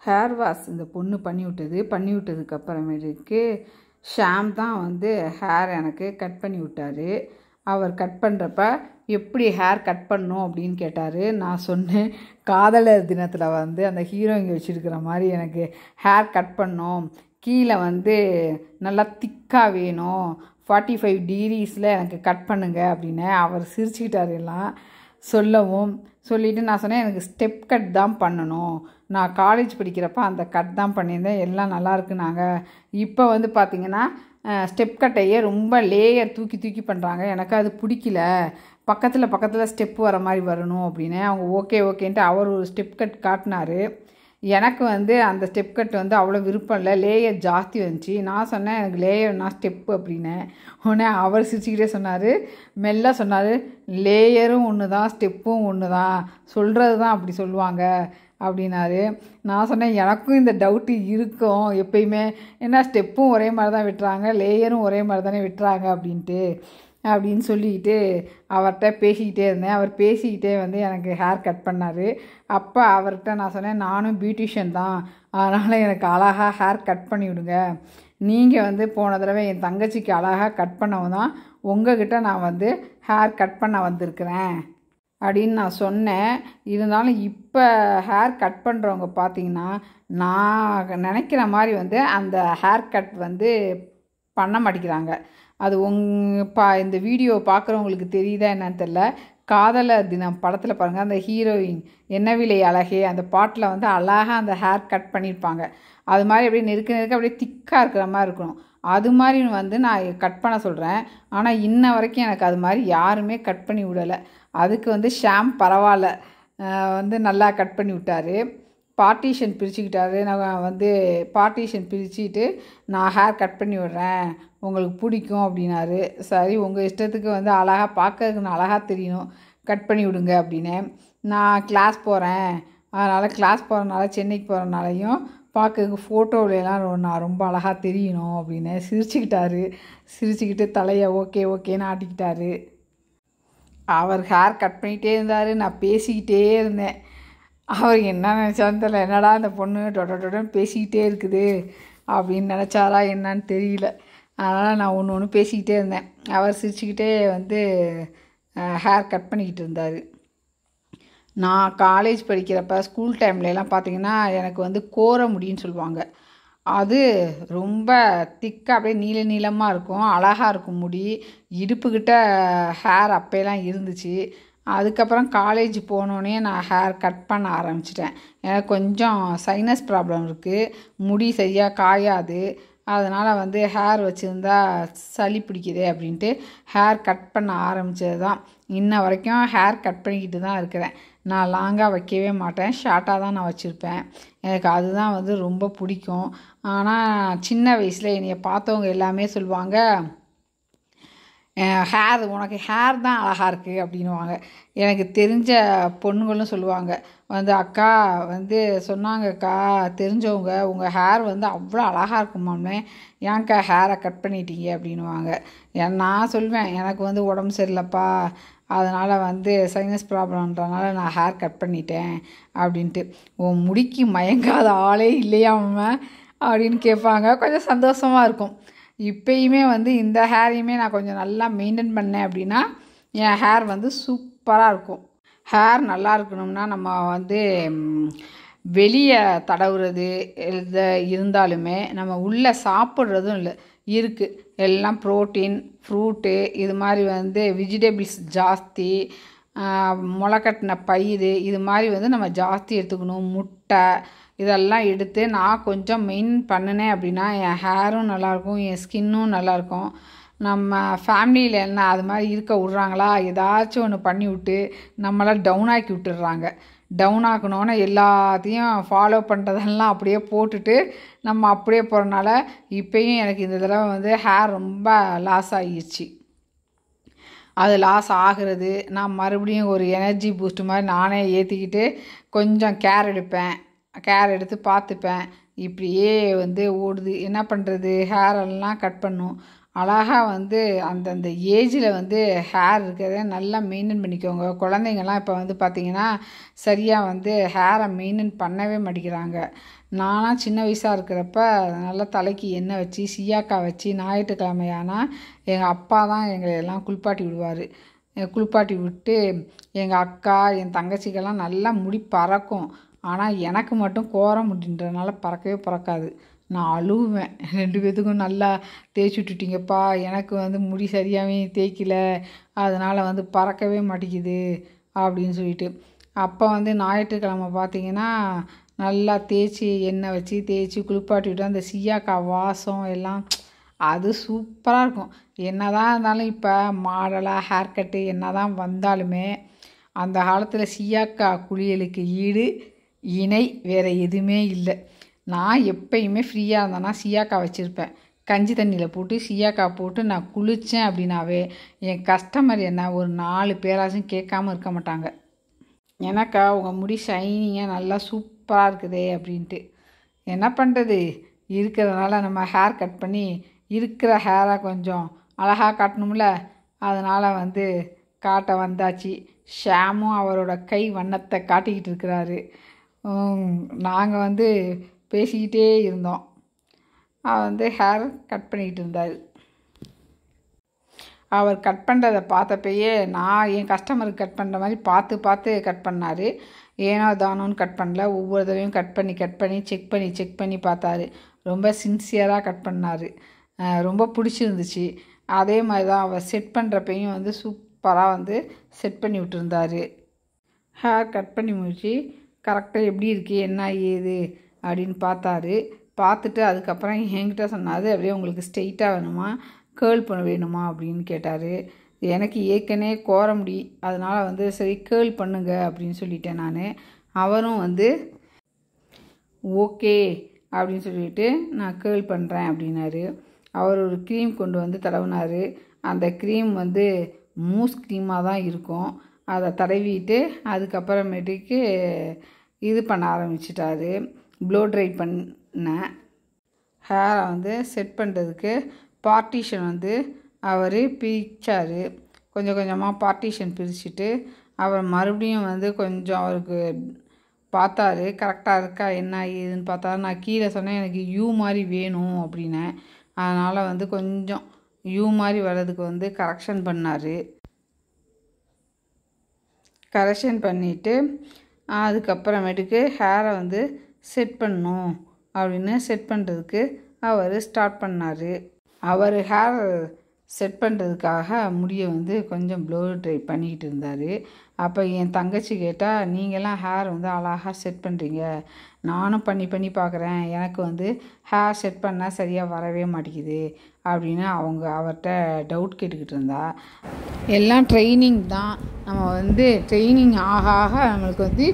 Hair wash இந்த பொண்ணு பண்ணி விட்டதுக்கப்புறமேட்டுக்கு ஷாம் தான் வந்து ஹேர் எனக்கு கட் பண்ணி விட்டார். அவர் கட் பண்ணுறப்ப எப்படி ஹேர் கட் பண்ணணும் அப்படின்னு கேட்டார். நான் சொன்னேன், காதலர் தினத்தில் வந்து அந்த ஹீரோயிங்க வச்சுருக்கிற மாதிரி எனக்கு ஹேர் கட் பண்ணோம், கீழே வந்து நல்லா திக்காக வேணும், 45 டிகிரிஸில் எனக்கு கட் பண்ணுங்க அப்படின்னு. அவர் சிரிச்சுக்கிட்டார் எல்லாம் சொல்லிவிட்டு நான் சொன்னேன், எனக்கு ஸ்டெப் கட் தான் பண்ணணும், நான் காலேஜ் படிக்கிறப்ப அந்த கட் தான் பண்ணியிருந்தேன், எல்லாம் நல்லாயிருக்குனாங்க. இப்போ வந்து பார்த்திங்கன்னா ஸ்டெப் கட்டையே ரொம்ப லேயர் தூக்கி பண்ணுறாங்க, எனக்கு அது பிடிக்கல, பக்கத்தில் ஸ்டெப் வர மாதிரி வரணும் அப்படின்னு. அவங்க ஓகேன்ட்டு அவர் ஒரு ஸ்டெப் கட் காட்டினார். எனக்கு வந்து அந்த ஸ்டெப் கட் வந்து அவ்வளோ விருப்பம் இல்லை, லேயர் ஜாஸ்தி வந்துச்சு. நான் சொன்னேன், எனக்கு லேயர்னா ஸ்டெப்பு அப்படின்னேன். உடனே அவர் சிரிச்சுக்கிட்டே சொன்னார், மெல்ல சொன்னார், லேயரும் ஒன்று தான் ஸ்டெப்பும் ஒன்று தான், சொல்கிறது தான் அப்படி சொல்லுவாங்க அப்படின்னாரு. நான் சொன்னேன், எனக்கும் இந்த டவுட்டு இருக்கும் எப்பயுமே, ஏன்னா ஸ்டெப்பும் ஒரே மாதிரி தான் விட்டுறாங்க, லேயரும் ஒரே மாதிரி தானே விட்டுறாங்க அப்படின்னு சொல்லிக்கிட்டு அவர்கிட்ட பேசிக்கிட்டே இருந்தேன். அவர் பேசிக்கிட்டே வந்து எனக்கு ஹேர் கட் பண்ணார். அப்போ அவர்கிட்ட நான் சொன்னேன், நானும் பியூட்டிஷியன் தான், அதனால் எனக்கு அழகாக ஹேர் கட் பண்ணி விடுங்க, நீங்கள் வந்து போன தடவை என் தங்கச்சிக்கு அழகாக கட் பண்ணவும் தான் உங்ககிட்ட நான் வந்து ஹேர் கட் பண்ண வந்திருக்கிறேன் அப்படின்னு நான் சொன்னேன். இருந்தாலும் இப்போ ஹேர் கட் பண்ணுறவங்க பார்த்திங்கன்னா நான் நினைக்கிற மாதிரி வந்து அந்த ஹேர் கட் வந்து பண்ண மாட்டேங்கிறாங்க. அது இந்த வீடியோ பார்க்குறவங்களுக்கு தெரியுதா என்னன்னு தெரில. காதலர் தினம் படத்தில் பாருங்கள், அந்த ஹீரோயின் என்ன விலை அழகே அந்த பாட்டில் வந்து அழகாக அந்த ஹேர் கட் பண்ணியிருப்பாங்க. அது மாதிரி அப்படியே நெருக்க அப்படியே திக்காக இருக்கிற மாதிரி இருக்கணும். அது மாதிரி வந்து நான் கட் பண்ண சொல்கிறேன். ஆனால் இன்ன வரைக்கும் எனக்கு அது மாதிரி யாருமே கட் பண்ணி விடலை. அதுக்கு வந்து ஷாம் பரவாயில்ல, வந்து நல்லா கட் பண்ணி விட்டார். பார்ட்டிஷன் பிரிச்சுக்கிட்டாரு. நான் வந்து பார்ட்டிஷன் பிரிச்சுட்டு நான் ஹேர் கட் பண்ணி விடுறேன், உங்களுக்கு பிடிக்கும் அப்படின்னாரு. சரி, உங்கள் இஷ்டத்துக்கு வந்து அழகாக பார்க்கறதுக்கு நான் அழகாக தெரியணும், கட் பண்ணி விடுங்க அப்படின்னு. நான் கிளாஸ் போகிறேன், அதனால் கிளாஸ் போகிறனால சென்னைக்கு போகிறனாலையும் பார்க்கறதுக்கு ஃபோட்டோவிலலாம் நான் ரொம்ப அழகாக தெரியணும் அப்படின்னு சிரிச்சுக்கிட்டு தலையை ஓகேன்னு ஆட்டிக்கிட்டாரு. அவர் ஹேர் கட் பண்ணிகிட்டே இருந்தார், நான் பேசிக்கிட்டே இருந்தேன். அவர் என்ன நினச்சான்னு தெரியல, என்னடா இந்த பொண்ணு டொடன்னு பேசிக்கிட்டே இருக்குது அப்படின்னு நினச்சாரா என்னான்னு தெரியல. அதனால் நான் ஒன்று பேசிக்கிட்டே இருந்தேன். அவர் சிரிச்சுக்கிட்டே வந்து ஹேர் கட் பண்ணிக்கிட்டு இருந்தார். நான் காலேஜ் படிக்கிறப்ப ஸ்கூல் டைம்லலாம் பார்த்திங்கன்னா எனக்கு வந்து கோர முடின்னு சொல்லுவாங்க. அது ரொம்ப திக்காக அப்படியே நீளமாக இருக்கும், அழகாக இருக்கும் முடி. இடுப்புக்கிட்ட ஹேர் அப்போலாம் இருந்துச்சு. அதுக்கப்புறம் காலேஜ் போனோடனே நான் ஹேர் கட் பண்ண ஆரம்பிச்சிட்டேன். எனக்கு கொஞ்சம் சைனஸ் ப்ராப்ளம் இருக்குது, முடி சரியாக காயாது, அதனால் வந்து ஹேர் வச்சுருந்தா சளி பிடிக்குது அப்படின்ட்டு ஹேர் கட் பண்ண ஆரம்பித்தது தான். இன்ன வரைக்கும் ஹேர் கட் பண்ணிக்கிட்டு தான் இருக்கிறேன். நான் லாங்காக வைக்கவே மாட்டேன், ஷார்ட்டாக தான் நான் வச்சுருப்பேன். எனக்கு அதுதான் வந்து ரொம்ப பிடிக்கும். ஆனால் சின்ன வயசில் என்னைய பார்த்தவங்க எல்லாமே சொல்லுவாங்க, உனக்கு ஹேர் தான் அழகாக இருக்குது அப்படின்வாங்க. எனக்கு தெரிஞ்ச பொண்ணுங்களும் சொல்லுவாங்க, வந்து அக்கா வந்து சொன்னாங்கக்கா தெரிஞ்சவங்க, உங்கள் ஹேர் வந்து அவ்வளோ அழகாக இருக்குமாமே, ஏன்க்கா ஹேரை கட் பண்ணிட்டீங்க அப்படின்வாங்க. நான் சொல்வேன், எனக்கு வந்து உடம்பு சரியில்லைப்பா, அதனால் வந்து சைனஸ் ப்ராப்ளம்ன்றனால நான் ஹேர் கட் பண்ணிட்டேன் அப்படின்ட்டு. உன் முடிக்கு மயங்காத ஆளே இல்லையாம அப்படின்னு கேட்பாங்க. கொஞ்சம் சந்தோஷமாக இருக்கும். இப்போயுமே வந்து இந்த ஹேரையுமே நான் கொஞ்சம் நல்லா மெயின்டைன் பண்ணேன் அப்படின்னா என் ஹேர் வந்து சூப்பராக இருக்கும். ஹேர் நல்லா இருக்கணும்னா நம்ம வந்து வெளியே தடவுறது இருந்தாலுமே நம்ம உள்ளே சாப்பிட்றதும் இருக்குது. எல்லாம் ப்ரோட்டீன், ஃப்ரூட்டு, இது மாதிரி வந்து வெஜிடபிள்ஸ் ஜாஸ்தி, முளைக்கட்டின பயிறு, இது மாதிரி வந்து நம்ம ஜாஸ்தி எடுத்துக்கணும். முட்டை இதெல்லாம் எடுத்து நான் கொஞ்சம் மெயின்டைன் பண்ணினேன் அப்படின்னா என் ஹேரும் நல்லாயிருக்கும், என் ஸ்கின்னும் நல்லாயிருக்கும். நம்ம ஃபேமிலியில் என்ன அது மாதிரி இருக்க விட்றாங்களா, ஏதாச்சும் ஒன்று பண்ணி விட்டு நம்மளை டவுன் ஆக்கி விட்டுடுறாங்க. டவுன் ஆக்கணுன்னு எல்லாத்தையும் ஃபாலோ பண்ணுறதெல்லாம் அப்படியே போட்டுட்டு நம்ம அப்படியே போகிறனால இப்போயும் எனக்கு இந்த தடவை வந்து ஹேர் ரொம்ப லாஸ் ஆகிடுச்சு. அது லாஸ் ஆகிறது நான் மறுபடியும் ஒரு எனர்ஜி பூஸ்ட் மாதிரி நானே ஏற்றிக்கிட்டு கொஞ்சம் கேர் எடுத்து பார்த்துப்பேன். இப்படியே வந்து ஓடுது, என்ன பண்ணுறது, ஹேரெல்லாம் கட் பண்ணும். அழகாக வந்து அந்தந்த ஏஜில் வந்து ஹேர் இருக்கிறத நல்லா மெயின்டைன் பண்ணிக்கோங்க. குழந்தைங்கள்லாம் இப்போ வந்து பார்த்திங்கன்னா சரியாக வந்து ஹேரை மெயின்டைன் பண்ணவே மாட்டேங்கிறாங்க. நான்லாம் சின்ன வயசாக இருக்கிறப்ப நல்லா தலைக்கு எண்ணெய் வச்சு சீயாக்காய் வச்சு ஞாயிற்றுக்கிழமையானால் எங்கள் அப்பா தான் எங்களை எல்லாம் குளிப்பாட்டி விடுவார். குளிப்பாட்டி விட்டு எங்கள் அக்கா என் தங்கச்சிக்கெல்லாம் நல்லா முடி பறக்கும். ஆனால் எனக்கு மட்டும் கோர முடின்றதுனால பறக்கவே பறக்காது. நான் அழுவேன், 2 பேத்துக்கும் நல்லா தேய்ச்சி விட்டுட்டிங்கப்பா, எனக்கு வந்து முடி சரியாகவே தேய்க்கல, அதனால் வந்து பறக்கவே மாட்டேங்குது அப்படின்னு சொல்லிட்டு. அப்போ வந்து ஞாயிற்றுக்கிழமை பார்த்திங்கன்னா நல்லா தேய்ச்சி எண்ணெய் வச்சு தேய்ச்சி குளிப்பாட்டி விட்டு அந்த சீயாக்காய் வாசம் எல்லாம் அது சூப்பராக இருக்கும். என்ன தான் இருந்தாலும் இப்போ மாடலாக ஹேர் கட்டு என்ன தான் வந்தாலுமே அந்த காலத்தில் சீயாக்காய் குளியலுக்கு இணை வேறு எதுவுமே இல்லை. நான் எப்பயுமே ஃப்ரீயாக இருந்தேன்னா சீயாக்காய் வச்சுருப்பேன். கஞ்சி தண்ணியில் போட்டு சீயாக்காய் போட்டு நான் குளித்தேன் அப்படின்னாவே என் கஸ்டமர் என்ன ஒரு 4 பேராச்சும் கேட்காம இருக்க மாட்டாங்க. எனக்கா உங்கள் முடி ஷைனிங்காக நல்லா சூப்பராக இருக்குதே அப்படின்ட்டு. என்ன பண்ணுறது, இருக்கிறதுனால நம்ம ஹேர் கட் பண்ணி இருக்கிற ஹேரை கொஞ்சம் அழகாக காட்டணும்ல, அதனால் வந்து காட்ட வந்தாச்சு. ஷாமும் அவரோட கை வண்ணத்தை காட்டிக்கிட்டு இருக்கிறாரு. நாங்கள் வந்து பேசிக்கிட்டே இருந்தோம். அவர் வந்து ஹேர் கட் பண்ணிக்கிட்டு இருந்தார். அவர் கட் பண்ணுறதை பார்த்தப்பயே நான் என் கஸ்டமருக்கு கட் பண்ணுற மாதிரி பார்த்து கட் பண்ணார். ஏனோ தானோன்னு கட் பண்ணல, ஒவ்வொரு தடவையும் கட் பண்ணி செக் பண்ணி பார்த்தாரு. ரொம்ப சின்சியராக கட் பண்ணார். ரொம்ப பிடிச்சிருந்துச்சு. அதே மாதிரி தான் அவர் செட் பண்ணுறப்பையும் வந்து சூப்பராக வந்து செட் பண்ணி விட்டுருந்தார். ஹேர் கட் பண்ணி முடிச்சு கரெக்டாக எப்படி இருக்குது என்ன ஏது அப்படின்னு பார்த்துட்டு அதுக்கப்புறம் என்கிட்ட சொன்னார், அப்படியே உங்களுக்கு ஸ்ட்ரெயிட்டாக வேணுமா கேர்ள் பண்ண வேணுமா அப்படின்னு கேட்டார். எனக்கு ஏற்கனவே கோர முடி, அதனால் வந்து சரி கேர்ள் பண்ணுங்க அப்படின்னு சொல்லிட்டேன் நான். அவரும் வந்து ஓகே அப்படின்னு சொல்லிட்டு நான் கேர்ள் பண்ணுறேன் அப்படின்னாரு. அவர் ஒரு க்ரீம் கொண்டு வந்து தடவினார். அந்த க்ரீம் வந்து மூஸ் க்ரீமாக தான் இருக்கும். அதை தடவிட்டு அதுக்கப்புறமேட்டுக்கு இது பண்ண ஆரம்பிச்சிட்டாரு. ப்ளோ ட்ரை பண்ண ஹேரை வந்து செட் பண்ணுறதுக்கு பார்ட்டிஷன் வந்து அவர் பிரித்தார். கொஞ்சம் கொஞ்சமாக பார்ட்டிஷன் பிரிச்சுட்டு அவர் மறுபடியும் வந்து கொஞ்சம் அவருக்கு பார்த்தாரு கரெக்டாக இருக்கா என்ன ஏதுன்னு பார்த்தாரு. நான் கீழே சொன்னேன் எனக்கு யூ மாதிரி வேணும் அப்படின்னேன். அதனால் வந்து கொஞ்சம் யூ மாதிரி வர்றதுக்கு வந்து கரெக்ஷன் பண்ணார். கரெக்ஷன் பண்ணிவிட்டு அதுக்கப்புறமேட்டுக்கு ஹேரை வந்து செட் பண்ணணும் அப்படின்னு செட் பண்ணுறதுக்கு அவர் ஸ்டார்ட் பண்ணார். அவர் ஹேர் செட் பண்ணுறதுக்காக முடியை வந்து கொஞ்சம் ப்ளோ ட்ரை பண்ணிக்கிட்டு இருந்தார். அப்போ என் தங்கச்சி கேட்டால், நீங்கள்லாம் ஹேர் வந்து அழகாக செட் பண்ணுறீங்க, நானும் பண்ணி பார்க்குறேன், எனக்கு வந்து ஹேர் செட் பண்ணால் சரியாக வரவே மாட்டேங்குது அப்படின்னு அவர்கிட்ட டவுட் கேட்டுக்கிட்டு இருந்தா. எல்லாம் ட்ரைனிங் தான், நம்ம வந்து ட்ரைனிங் ஆக நம்மளுக்கு வந்து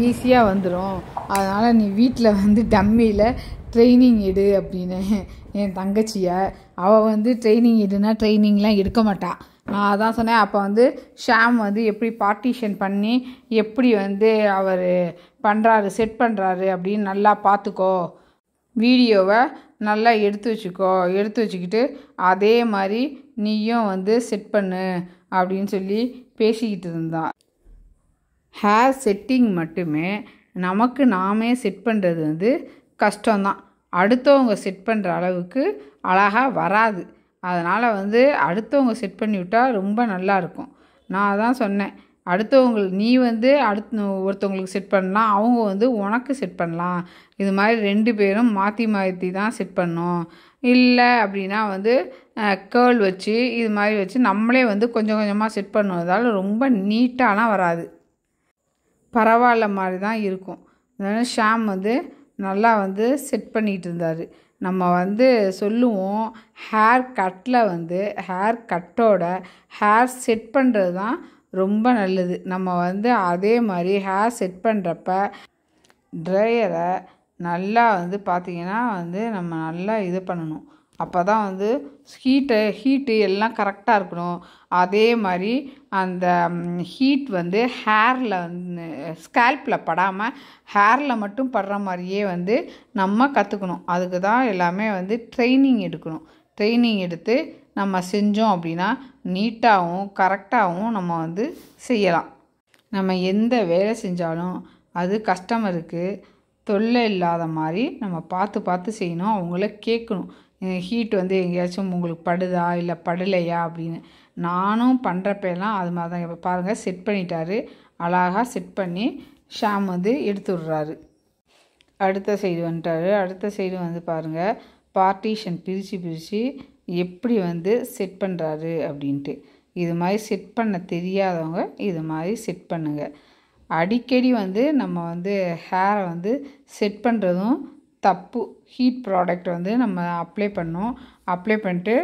ஈஸியாக வந்துடும், அதனால் நீ வீட்டில் வந்து டம்மியில் ட்ரைனிங் எடு அப்படின்னு என் தங்கச்சியை. அவள் வந்து ட்ரைனிங் எடுனா ட்ரைனிங்லாம் எடுக்க மாட்டாள். நான் அதான் சொன்னேன், அப்போ வந்து ஷாம் வந்து எப்படி பார்ட்டிஷன் பண்ணி எப்படி வந்து அவர் பண்ணுறாரு செட் பண்ணுறாரு அப்படின்னு நல்லா பார்த்துக்கோ, வீடியோவை நல்லா எடுத்து வச்சுக்கிட்டு அதே மாதிரி நீயும் வந்து செட் பண்ணு அப்படின்னு சொல்லி பேசிக்கிட்டு இருந்தான். ஹேர் செட்டிங் மட்டுமே நமக்கு நாமே செட் பண்ணுறது வந்து கஷ்டம்தான், அடுத்தவங்க செட் பண்ணுற அளவுக்கு அழகாக வராது. அதனால் வந்து அடுத்தவங்க செட் பண்ணி விட்டால் ரொம்ப நல்லாயிருக்கும். நான் அதான் சொன்னேன், நீ வந்து ஒருத்தவங்களுக்கு செட் பண்ணலாம், அவங்க வந்து உனக்கு செட் பண்ணலாம், இது மாதிரி 2 பேரும் மாற்றி தான் செட் பண்ணோம். இல்லை அப்படின்னா வந்து கேர்ள் வச்சு இது மாதிரி வச்சு நம்மளே வந்து கொஞ்சம் கொஞ்சமாக செட் பண்ணுவதால் ரொம்ப நீட்டாலாம் வராது, பரவாயில்ல மாதிரி தான் இருக்கும். அதனால் ஷாம் வந்து நல்லா வந்து செட் பண்ணிகிட்டு இருந்தார். நம்ம வந்து சொல்லுவோம், ஹேர் கட்டோட ஹேர் செட் பண்ணுறது தான் ரொம்ப நல்லது. நம்ம வந்து அதே மாதிரி ஹேர் செட் பண்ணுறப்ப ட்ரையரை நல்லா வந்து பார்த்திங்கன்னா வந்து நம்ம நல்லா இது பண்ணணும். அப்போ தான் வந்து ஹீட்டு எல்லாம் கரெக்டாக இருக்கணும். அதே மாதிரி அந்த ஹீட் வந்து ஹேரில் வந்து ஸ்கேல்பில் படாமல் ஹேரில் மட்டும் படுற மாதிரியே வந்து நம்ம கற்றுக்கணும். அதுக்கு தான் எல்லாமே வந்து ட்ரைனிங் எடுக்கணும். ட்ரைனிங் எடுத்து நம்ம செஞ்சோம் அப்படின்னா நீட்டாகவும் கரெக்டாகவும் நம்ம வந்து செய்யலாம். நம்ம எந்த வேலை செஞ்சாலும் அது கஸ்டமருக்கு தொல்லை இல்லாத மாதிரி நம்ம பார்த்து பார்த்து செய்யணும். அவங்கள கேட்கணும், ஹீட் வந்து எங்கேயாச்சும் உங்களுக்கு படுதா இல்லை படலையா அப்படின்னு. நானும் பண்ணுறப்பெல்லாம் அது மாதிரி தான். இப்போ பாருங்கள், செட் பண்ணிட்டாரு, அழகாக செட் பண்ணி ஷாம் வந்து எடுத்து விட்றாரு. அடுத்த சைடு வந்துட்டாரு. அடுத்த சைடு வந்து பாருங்கள், பார்ட்டிஷன் பிரித்து எப்படி வந்து செட் பண்ணுறாரு அப்படின்ட்டு. இது மாதிரி செட் பண்ண தெரியாதவங்க இது மாதிரி செட் பண்ணுங்கள். அடிக்கடி வந்து நம்ம வந்து ஹேரை வந்து செட் பண்ணுறதும் தப்பு. ஹீட் ப்ராடக்ட் வந்து நம்ம அப்ளை பண்ணிட்டு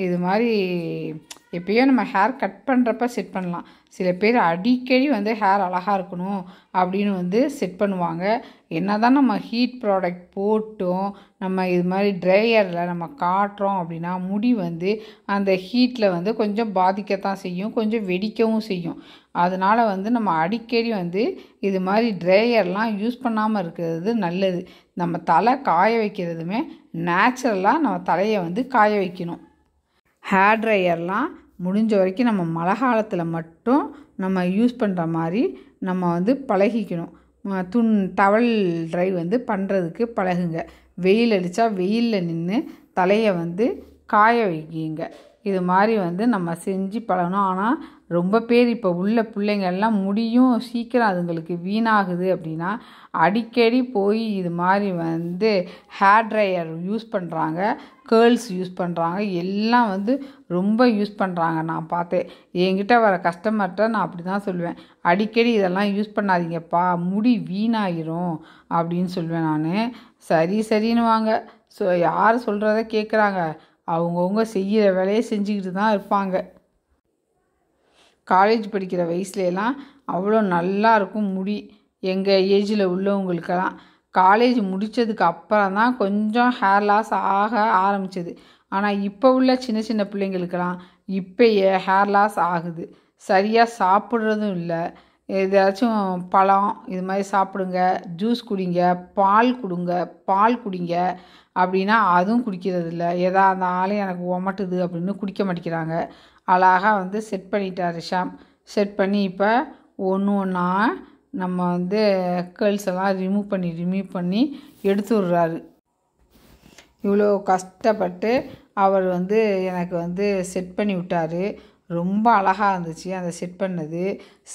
இது மாதிரி எப்பயோ நம்ம ஹேர் கட் பண்ணுறப்ப செட் பண்ணலாம். சில பேர் அடிக்கடி வந்து ஹேர் அழகாக இருக்கணும் அப்படின்னு வந்து செட் பண்ணுவாங்க. என்ன தான் நம்ம ஹீட் ப்ராடக்ட் போட்டும் நம்ம இது மாதிரி ட்ரையரில் நம்ம காட்டுறோம் அப்படின்னா முடி வந்து அந்த ஹீட்டில் வந்து கொஞ்சம் பாதிக்கத்தான் செய்யும், கொஞ்சம் வெடிக்கவும் செய்யும். அதனால் வந்து நம்ம அடிக்கடி வந்து இது மாதிரி ட்ரையர்லாம் யூஸ் பண்ணாமல் இருக்கிறது நல்லது. நம்ம தலை காய வைக்கிறதுமே நேச்சுரலாக நம்ம தலையை வந்து காய வைக்கணும். ஹேர் ட்ரையர்லாம் முடிஞ்ச வரைக்கும் நம்ம மழை காலத்தில் மட்டும் நம்ம யூஸ் பண்ணுற மாதிரி நம்ம வந்து பழகிக்கணும். டவல் ட்ரை வந்து பண்ணுறதுக்கு பழகுங்க. வெயில் அடித்தா வெயிலில் நின்று தலையை வந்து காய வைக்கிங்க. இது மாதிரி வந்து நம்ம செஞ்சு பழகணும். ஆனால் ரொம்ப பேர் இப்போ உள்ள பிள்ளைங்கள்லாம் முடியும் சீக்கிரம் அதுங்களுக்கு வீணாகுது அப்படின்னா அடிக்கடி போய் இது மாதிரி வந்து ஹேர் ட்ரையர் யூஸ் பண்ணுறாங்க, கேர்ள்ஸ் யூஸ் பண்ணுறாங்க, எல்லாம் வந்து ரொம்ப யூஸ் பண்ணுறாங்க. நான் பார்த்தேன், என்கிட்ட வர கஸ்டமர்கிட்ட நான் அப்படி தான் சொல்லுவேன், அடிக்கடி இதெல்லாம் யூஸ் பண்ணாதீங்கப்பா, முடி வீணாகிரும் அப்படின்னு சொல்லுவேன் நான். சரின்னு வாங்க. யார் சொல்கிறத கேட்குறாங்க? அவங்கவுங்க செய்கிற வேலையை செஞ்சுக்கிட்டு தான் இருப்பாங்க. காலேஜ் படிக்கிற வயசுலலாம் அவ்வளோ நல்லா இருக்கும் முடி. எங்கள் ஏஜில் உள்ளவங்களுக்கெல்லாம் காலேஜ் முடித்ததுக்கு அப்புறம் தான் கொஞ்சம் ஹேர் லாஸ் ஆக ஆரம்பிச்சது. ஆனால் இப்போ உள்ள சின்ன பிள்ளைங்களுக்கெல்லாம் இப்போயே ஹேர் லாஸ் ஆகுது. சரியாக சாப்பிட்றதும் இல்லை. ஏதாச்சும் பழம் இது மாதிரி சாப்பிடுங்க, ஜூஸ் குடிங்க, பால் குடிங்க அப்படின்னா அதுவும் குடிக்கிறது இல்லை. எதா இருந்தாலும் எனக்கு ஒமட்டுது அப்படின்னு குடிக்க மாட்டேங்கிறாங்க. அழகாக வந்து செட் பண்ணிட்டாரு ஷாம். செட் பண்ணி இப்போ ஒன்றா நம்ம வந்து கேர்ள்ஸ் எல்லாம் ரிமூவ் பண்ணி எடுத்து விட்றாரு. இவ்வளோ கஷ்டப்பட்டு அவர் வந்து எனக்கு வந்து செட் பண்ணி விட்டார். ரொம்ப அழகாக இருந்துச்சு அந்த செட் பண்ணது.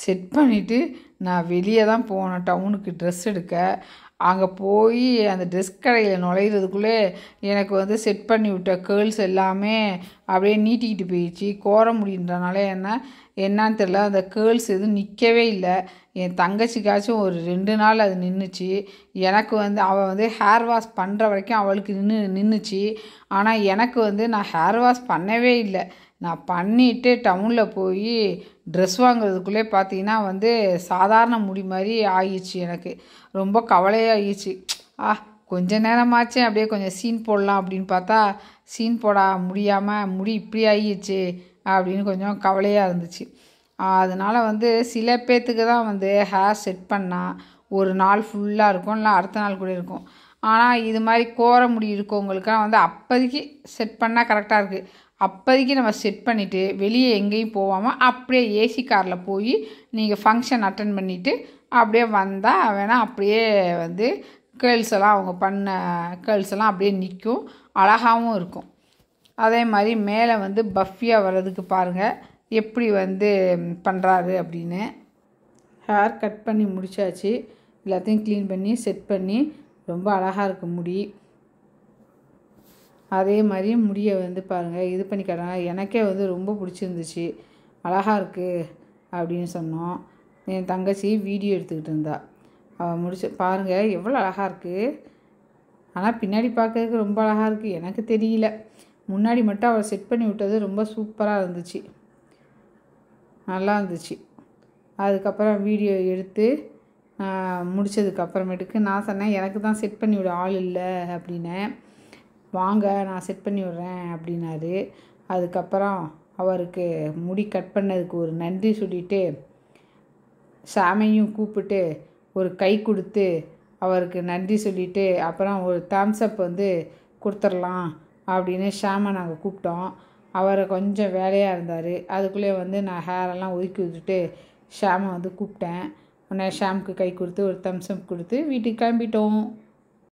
செட் பண்ணிவிட்டு நான் வெளியே தான் போனேன் டவுனுக்கு ட்ரெஸ் எடுக்க. அங்கே போய் அந்த ட்ரெஸ் கடையில் நுழையிறதுக்குள்ளே எனக்கு வந்து செட் பண்ணி விட்ட கேர்ள்ஸ் எல்லாமே அப்படியே நீட்டிக்கிட்டு போயிடுச்சு. கோர முடியுன்றனால என்னன்னு தெரியல, அந்த கேர்ள்ஸ் எதுவும் நிற்கவே இல்லை. என் தங்கச்சிக்காச்சும் ஒரு 2 நாள் அது நின்றுச்சு. எனக்கு வந்து அவள் வந்து ஹேர் வாஷ் பண்ணுற வரைக்கும் அவளுக்கு நின்றுச்சு. ஆனால் எனக்கு வந்து நான் ஹேர் வாஷ் பண்ணவே இல்லை. நான் பண்ணிவிட்டு டவுனில் போய் ட்ரெஸ் வாங்குறதுக்குள்ளே பார்த்தீங்கன்னா வந்து சாதாரண முடி மாதிரி ஆயிடுச்சு. எனக்கு ரொம்ப கவலையாகிடுச்சு. கொஞ்ச நேரமாச்சு அப்படியே கொஞ்சம் சீன் போடலாம் அப்படின்னு பார்த்தா சீன் போட முடியாமல் முடி இப்படி ஆகிடுச்சு அப்படின்னு கொஞ்சம் கவலையாக இருந்துச்சு. அதனால் வந்து சில பேர்த்துக்கு தான் வந்து ஹேர் செட் பண்ணால் ஒரு நாள் ஃபுல்லாக இருக்கும், இல்லை அடுத்த நாள் கூட இருக்கும். ஆனால் இது மாதிரி கோர முடி இருக்கவங்களுக்கெல்லாம் வந்து அப்போதைக்கு செட் பண்ணால் கரெக்டாக இருக்குது. அப்போதைக்கு நம்ம செட் பண்ணிவிட்டு வெளியே எங்கேயும் போகாமல் அப்படியே ஏசி காரில் போய் நீங்கள் ஃபங்க்ஷன் அட்டன் பண்ணிவிட்டு அப்படியே வந்தால் வேணால் அப்படியே வந்து கேர்ள்ஸ் எல்லாம் அவங்க பண்ண கேர்ள்ஸ் எல்லாம் அப்படியே நிற்கும், அழகாகவும் இருக்கும். அதே மாதிரி மேலே வந்து பஃபியாக வர்றதுக்கு பாருங்கள் எப்படி வந்து பண்ணுறாரு அப்படின்னு. ஹேர் கட் பண்ணி முடித்தாச்சு. எல்லாத்தையும் க்ளீன் பண்ணி செட் பண்ணி ரொம்ப அழகாக இருக்கு முடி. அதே மாதிரி முடியை வந்து பாருங்கள் இது பண்ணி காட்டுறாங்க. எனக்கே வந்து ரொம்ப பிடிச்சிருந்துச்சு, அழகாக இருக்குது அப்படின்னு சொன்னோம். என் தங்கச்சி வீடியோ எடுத்துக்கிட்டு இருந்தா. அவள் பாருங்கள் எவ்வளோ அழகாக இருக்குது. ஆனால் பின்னாடி பார்க்கறதுக்கு ரொம்ப அழகாக இருக்குது. எனக்கு தெரியல, முன்னாடி மட்டும் அவள் செட் பண்ணி விட்டது ரொம்ப சூப்பராக இருந்துச்சு, நல்லா இருந்துச்சு. அதுக்கப்புறம் வீடியோ எடுத்து முடித்ததுக்கப்புறமேட்டுக்கு நான் சொன்னேன், எனக்கு தான் செட் பண்ணி விட ஆள் இல்லை அப்படின்னேன். வாங்க நான் செட் பண்ணி விட்றேன் அப்படின்னாரு. அதுக்கப்புறம் அவருக்கு முடி கட் பண்ணதுக்கு ஒரு நன்றி சொல்லிவிட்டு சாமையும் கூப்பிட்டு ஒரு கை கொடுத்து அவருக்கு நன்றி சொல்லிவிட்டு அப்புறம் ஒரு தம்ஸ்அப் வந்து கொடுத்துடலாம் அப்படின்னு ஷாமை நாங்கள் கூப்பிட்டோம். அவரை கொஞ்சம் வேலையாக இருந்தார். அதுக்குள்ளே வந்து நான் ஹேரெல்லாம் ஒதுக்கி விட்டுட்டு ஷாமை வந்து கூப்பிட்டேன். உடனே ஷாமுக்கு கை கொடுத்து ஒரு தம்ஸ்அப் கொடுத்து வீட்டுக்கு கிளம்பிட்டோம்.